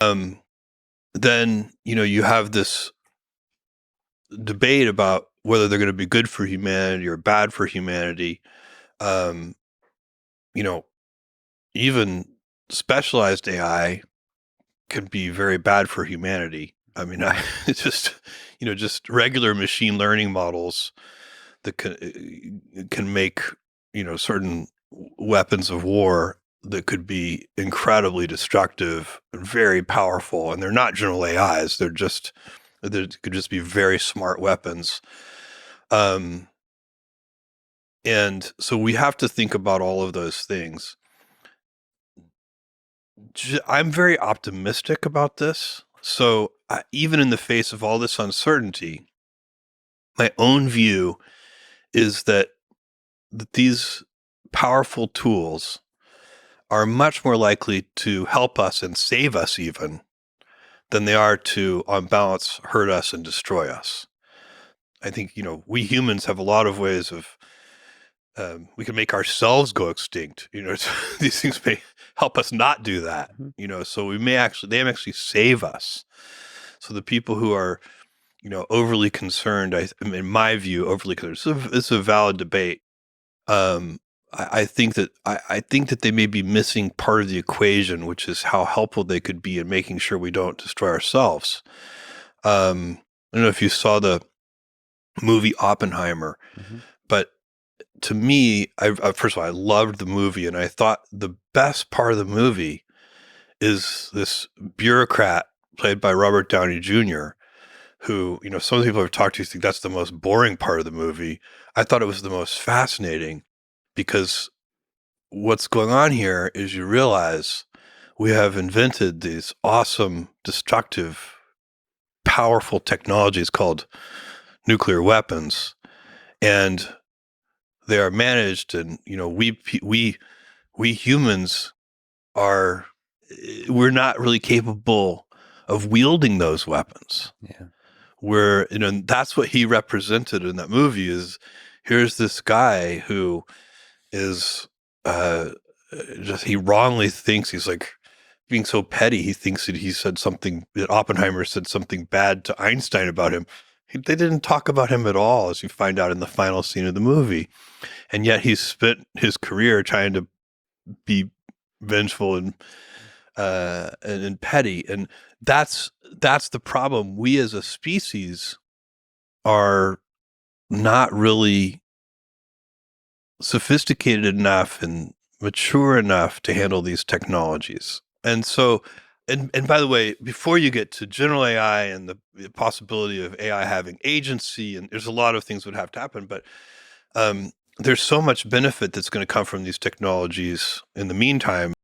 Um, then, you have this debate about whether they're going to be good for humanity or bad for humanity. Um, you know, even specialized AI can be very bad for humanity. I mean, it's just regular machine learning models that can make, certain weapons of war that could be incredibly destructive and very powerful. And they're not general AIs. They could just be very smart weapons. Um, and so we have to think about all of those things. I'm very optimistic about this. So even in the face of all this uncertainty, my own view is that these powerful tools are much more likely to help us and save us even than they are to, on balance, hurt us and destroy us. I think, we humans have a lot of ways of, we can make ourselves go extinct. These things may help us not do that, so they may actually save us. So the people who are, overly concerned, in my view, overly concerned, it's a valid debate. I think that they may be missing part of the equation, which is how helpful they could be in making sure we don't destroy ourselves. I don't know if you saw the movie Oppenheimer, but to me, first of all, I loved the movie, and I thought the best part of the movie is this bureaucrat played by Robert Downey Jr., who, some of the people I've talked to think that's the most boring part of the movie. I thought it was the most fascinating because what's going on here is you realize we have invented these awesome, destructive, powerful technologies called nuclear weapons, and they are managed, and we humans we're not really capable of wielding those weapons. Yeah. That's what he represented in that movie. Is here's this guy who is he wrongly thinks he's like being so petty. He thinks that Oppenheimer said something bad to Einstein about him. They didn't talk about him at all, as you find out in the final scene of the movie. And yet he's spent his career trying to be vengeful and petty. And that's the problem. We as a species are not really sophisticated enough and mature enough to handle these technologies. And so, and by the way, before you get to general AI and the possibility of AI having agency, and there's a lot of things that would have to happen, but there's so much benefit that's going to come from these technologies in the meantime.